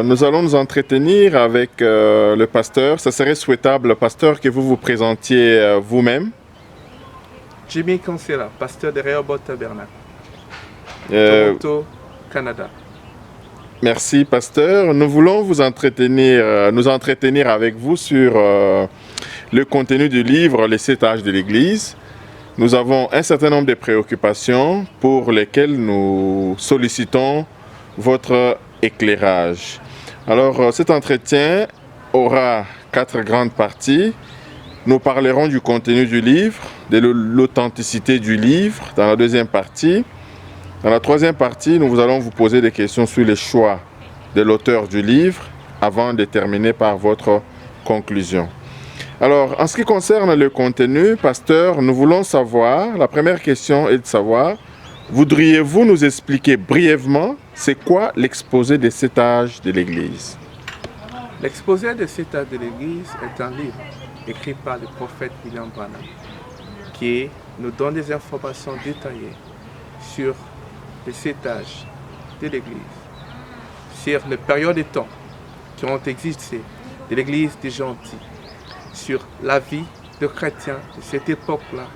nous allons nous entretenir avec le pasteur. Ça serait souhaitable, pasteur, que vous vous présentiez vous-même. Jimmy Cancela, pasteur de Rehoboth Tabernacle, Toronto, Canada. Merci, pasteur. Nous voulons vous entretenir, nous entretenir avec vous sur le contenu du livre Les 7 âges de l'Église. Nous avons un certain nombre de préoccupations pour lesquelles nous sollicitons votre éclairage. Alors, cet entretien aura 4 grandes parties. Nous parlerons du contenu du livre, de l'authenticité du livre dans la deuxième partie. Dans la troisième partie, nous allons vous poser des questions sur les choix de l'auteur du livre avant de terminer par votre conclusion. Alors, en ce qui concerne le contenu, pasteur, nous voulons savoir, la première question est de savoir, voudriez-vous nous expliquer brièvement c'est quoi l'exposé des 7 âges de l'Église? L'exposé des 7 âges de l'Église est un livre écrit par le prophète William Branham qui nous donne des informations détaillées sur les 7 âges de l'Église, sur les périodes de temps qui ont existé de l'Église des gentils, sur la vie de chrétiens de cette époque-là,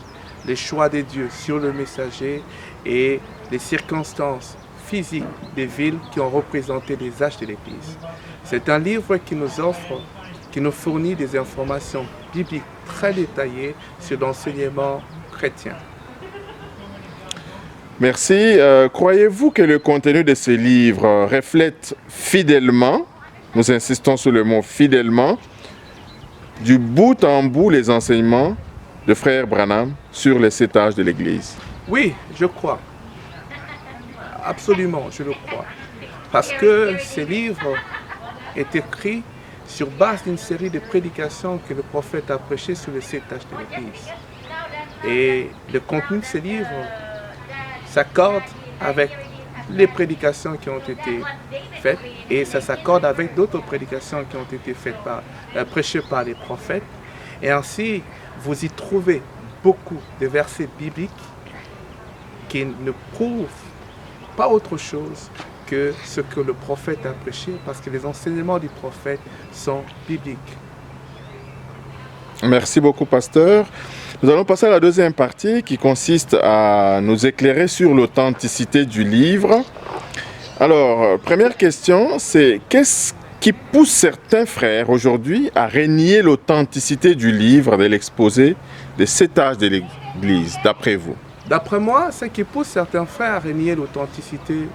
les choix de Dieu sur le messager et les circonstances physiques des villes qui ont représenté les âges de l'Église. C'est un livre qui nous offre, qui nous fournit des informations bibliques très détaillées sur l'enseignement chrétien. Merci. Croyez-vous que le contenu de ce livre reflète fidèlement, nous insistons sur le mot fidèlement, du bout en bout les enseignements de frère Branham sur les 7 âges de l'Église? Oui, je crois. Absolument, je le crois. Parce que ce livre est écrit sur base d'une série de prédications que le prophète a prêchées sur les 7 âges de l'Église. Et le contenu de ce livre s'accorde avec les prédications qui ont été faites et ça s'accorde avec d'autres prédications qui ont été faites prêchées par les prophètes. Et ainsi, vous y trouvez beaucoup de versets bibliques qui ne prouvent pas autre chose que ce que le prophète a prêché, parce que les enseignements du prophète sont bibliques. Merci beaucoup, pasteur. Nous allons passer à la deuxième partie qui consiste à nous éclairer sur l'authenticité du livre. Alors, première question, c'est qu'est-ce qui pousse certains frères aujourd'hui à renier l'authenticité du livre de l'exposé des 7 âges de l'Église, d'après vous? D'après moi, ce qui pousse certains frères à renier l'authenticité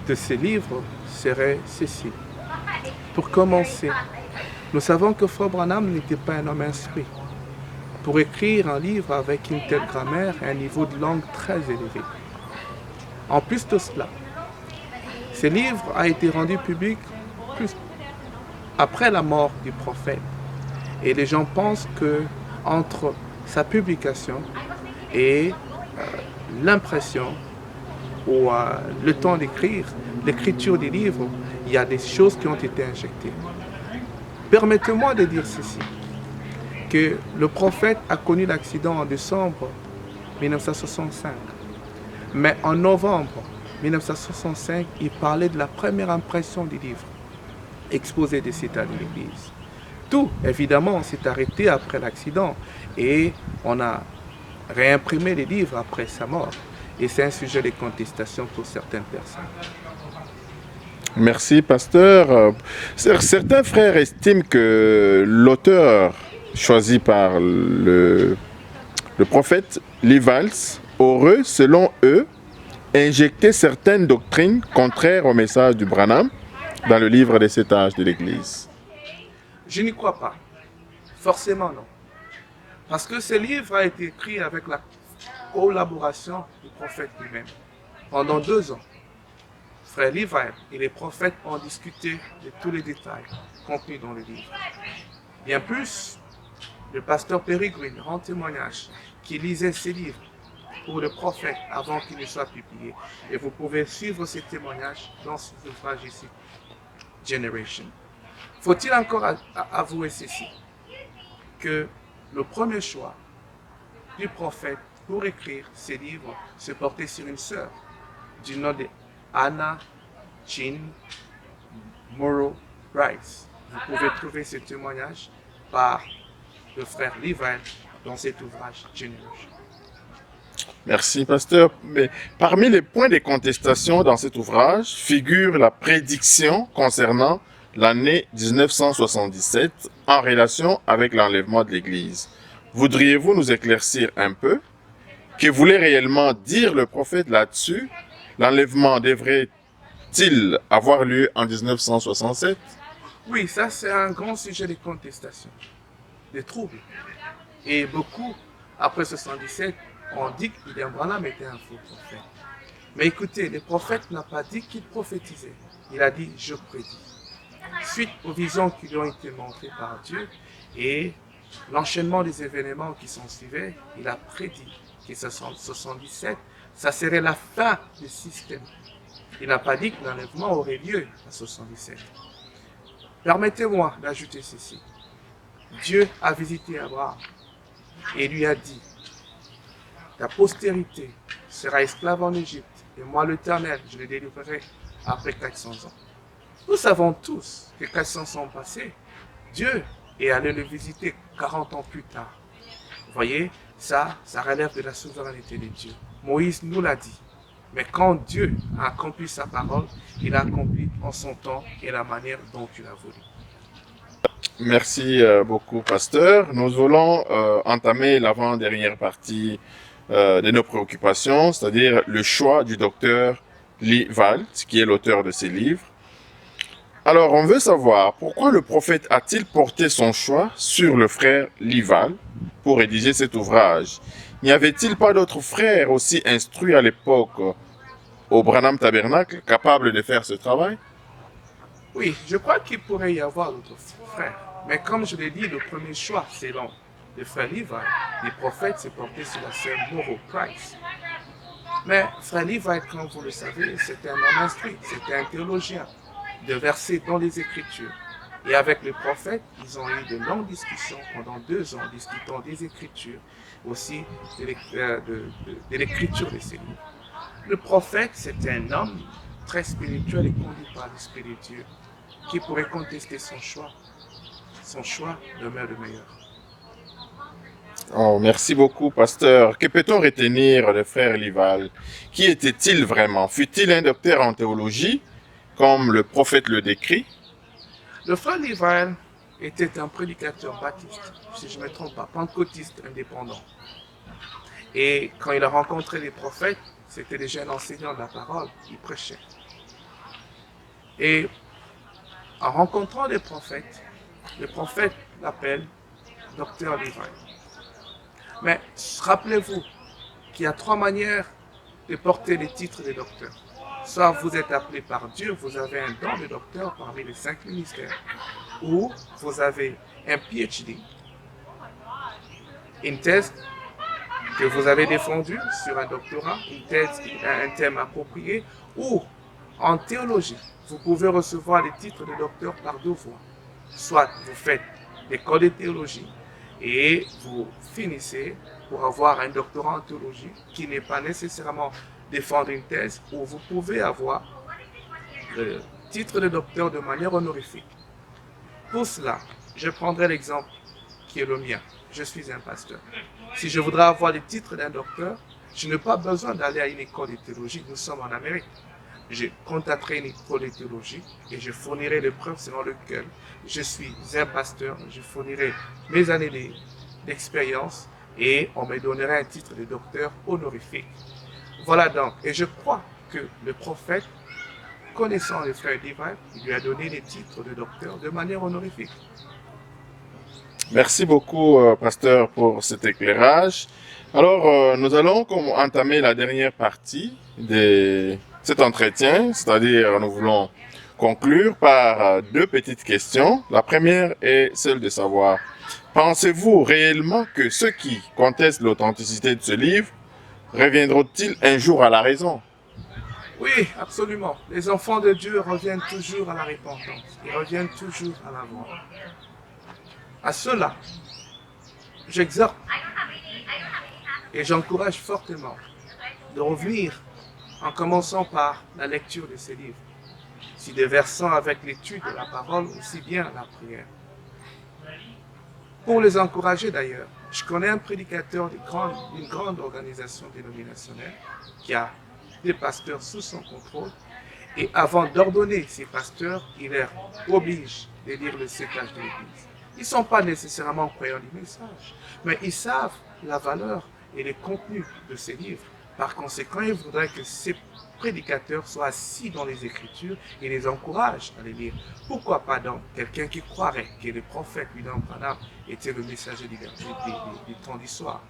de ces livres serait ceci. Pour commencer, nous savons que Frère Branham n'était pas un homme instruit. Pour écrire un livre avec une telle grammaire et un niveau de langue très élevé. En plus de cela, ce livre a été rendu public plus après la mort du prophète. Et les gens pensent que entre sa publication et l'impression ou le temps d'écrire, l'écriture des livres, il y a des choses qui ont été injectées. Permettez-moi de dire ceci, que le prophète a connu l'accident en décembre 1965. Mais en novembre 1965, il parlait de la première impression du livre, exposé des 7 âges de l'Église. Tout, évidemment, s'est arrêté après l'accident et on a réimprimé les livres après sa mort. Et c'est un sujet de contestation pour certaines personnes. Merci, pasteur. Certains frères estiment que l'auteur choisi par le prophète Livals aurait, selon eux, injecté certaines doctrines contraires au message du Branham dans le livre des 7 âges de l'Église. Je n'y crois pas. Forcément non. Parce que ce livre a été écrit avec la collaboration du prophète lui-même. Pendant 2 ans, frère Levi et les prophètes ont discuté de tous les détails contenus dans le livre. Bien plus, le pasteur Peregrine rend témoignage qu'il lisait ces livres pour le prophète avant qu'il ne soit publié. Et vous pouvez suivre ces témoignages dans cet ouvrage ici, Generation. Faut-il encore avouer ceci, que le premier choix du prophète pour écrire ces livres se portait sur une sœur du nom de Anna Jean Moral Rights. Vous pouvez trouver ce témoignage par le frère Levi dans cet ouvrage Genealogy. Merci, pasteur. Mais parmi les points de contestation dans cet ouvrage figure la prédiction concernant l'année 1977 en relation avec l'enlèvement de l'Église. Voudriez-vous nous éclaircir un peu? Que voulait réellement dire le prophète là-dessus? L'enlèvement devrait-il avoir lieu en 1967? Oui, ça c'est un grand sujet de contestation, de troubles. Et beaucoup, après 77, ont dit que William Branham était un faux prophète. Mais écoutez, le prophète n'a pas dit qu'il prophétisait. Il a dit « je prédis ». Suite aux visions qui lui ont été montrées par Dieu et l'enchaînement des événements qui s'en suivaient, il a prédit que 77, ça serait la fin du système. Il n'a pas dit que l'enlèvement aurait lieu à 77. Permettez-moi d'ajouter ceci. Dieu a visité Abraham et lui a dit, ta postérité sera esclave en Égypte, et moi l'Éternel, je les délivrerai après 400 ans. Nous savons tous que 400 ans passés, Dieu est allé le visiter 40 ans plus tard. Vous voyez, ça relève de la souveraineté de Dieu. Moïse nous l'a dit. Mais quand Dieu a accompli sa parole, il a accompli en son temps et la manière dont il a voulu. Merci beaucoup, pasteur. Nous voulons entamer l'avant-dernière partie de nos préoccupations, c'est-à-dire le choix du docteur Lee Wald, qui est l'auteur de ces livres. Alors, on veut savoir pourquoi le prophète a-t-il porté son choix sur le frère Lee Wald pour rédiger cet ouvrage? N'y avait-il pas d'autres frères aussi instruits à l'époque au Branham Tabernacle capables de faire ce travail? Oui, je crois qu'il pourrait y avoir d'autres frères. Mais comme je l'ai dit, le premier choix, selon le frère Levi, les prophètes s'est porté sur la sœur Moreau Price. Mais frère Levi, comme vous le savez, c'était un homme instruit, c'était un théologien, de versets dans les Écritures. Et avec le prophète, ils ont eu de longues discussions pendant 2 ans, discutant des Écritures, aussi de l'écriture de ces livres. Le prophète, c'était un homme très spirituel et conduit par l'Esprit de Dieu, qui pourrait contester son choix. Son choix demeure le meilleur. Oh, merci beaucoup, pasteur. Que peut-on retenir de frère Lee Wald? Qui était-il vraiment? Fut-il un docteur en théologie, comme le prophète le décrit? Le frère Levi était un prédicateur baptiste, si je ne me trompe pas, pentecôtiste indépendant. Et quand il a rencontré les prophètes, c'était des jeunes enseignants de la parole, ils prêchaient. Et en rencontrant les prophètes, le prophète l'appelle docteur Levi. Mais rappelez-vous qu'il y a 3 manières de porter les titres de docteur. Soit vous êtes appelé par Dieu, vous avez un don de docteur parmi les 5 ministères, ou vous avez un PhD, une thèse que vous avez défendue sur un doctorat, une thèse, un thème approprié, ou en théologie, vous pouvez recevoir les titres de docteur par 2 voies. Soit vous faites l'école de théologie et vous finissez pour avoir un doctorat en théologie qui n'est pas nécessairement défendre une thèse, ou vous pouvez avoir le titre de docteur de manière honorifique. Pour cela, je prendrai l'exemple qui est le mien. Je suis un pasteur. Si je voudrais avoir le titre d'un docteur, je n'ai pas besoin d'aller à une école de théologie. Nous sommes en Amérique. Je contacterai une école de théologie et je fournirai les preuves selon lesquelles je suis un pasteur. Je fournirai mes années d'expérience et on me donnerait un titre de docteur honorifique. Voilà donc, et je crois que le prophète, connaissant les frères Levi, il lui a donné les titres de docteur de manière honorifique. Merci beaucoup, pasteur, pour cet éclairage. Alors, nous allons entamer la dernière partie de cet entretien, c'est-à-dire nous voulons conclure par 2 petites questions. La première est celle de savoir, pensez-vous réellement que ceux qui contestent l'authenticité de ce livre reviendront-ils un jour à la raison? Oui, absolument. Les enfants de Dieu reviennent toujours à la repentance. Ils reviennent toujours à la voie. À cela, j'exhorte et j'encourage fortement de revenir en commençant par la lecture de ces livres. s'y déversant avec l'étude de la parole, aussi bien la prière. Pour les encourager d'ailleurs, je connais un prédicateur d'une grande organisation dénominationnelle qui a des pasteurs sous son contrôle et avant d'ordonner ces pasteurs, il les oblige de lire le sétage de l'Église. Ils ne sont pas nécessairement croyants du message, mais ils savent la valeur et le contenu de ces livres. Par conséquent, il faudrait que ces prédicateurs soient assis dans les Écritures et les encouragent à les lire. Pourquoi pas donc quelqu'un qui croirait que le prophète William Branham était le messager du temps du soir?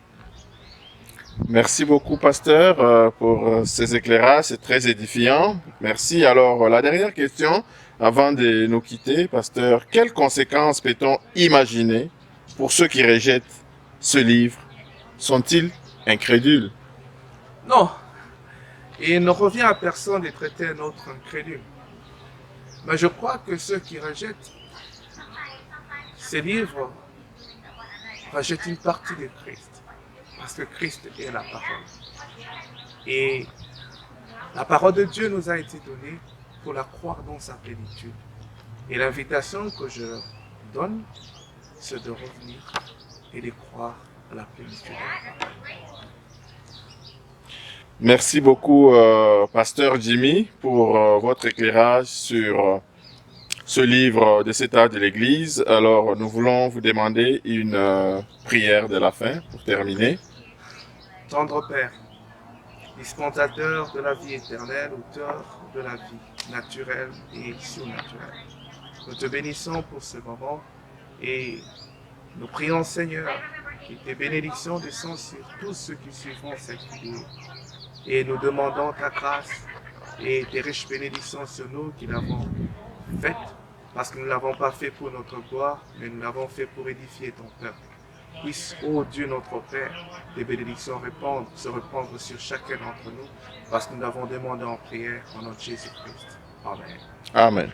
Merci beaucoup, pasteur, pour ces éclairages. C'est très édifiant. Merci. Alors, la dernière question, avant de nous quitter, pasteur, quelles conséquences peut-on imaginer pour ceux qui rejettent ce livre? Sont-ils incrédules? Non. Et il ne revient à personne de traiter un autre incrédule. Mais je crois que ceux qui rejettent ces livres rejettent une partie de Christ. Parce que Christ est la parole. Et la parole de Dieu nous a été donnée pour la croire dans sa plénitude. Et l'invitation que je leur donne, c'est de revenir et de croire à la plénitude de la parole. Merci beaucoup, pasteur Jimmy, pour votre éclairage sur ce livre de cet âge de l'Église. Alors, nous voulons vous demander une prière de la fin pour terminer. Tendre Père, dispensateur de la vie éternelle, auteur de la vie naturelle et surnaturelle, nous te bénissons pour ce moment et nous prions, Seigneur, que tes bénédictions descendent sur tous ceux qui suivront cette vidéo. Et nous demandons ta grâce et tes riches bénédictions sur nous qui l'avons faite, parce que nous ne l'avons pas fait pour notre gloire, mais nous l'avons fait pour édifier ton peuple. Puisse, ô Dieu notre Père, tes bénédictions se répandre sur chacun d'entre nous, parce que nous l'avons demandé en prière au nom de Jésus-Christ. Amen. Amen.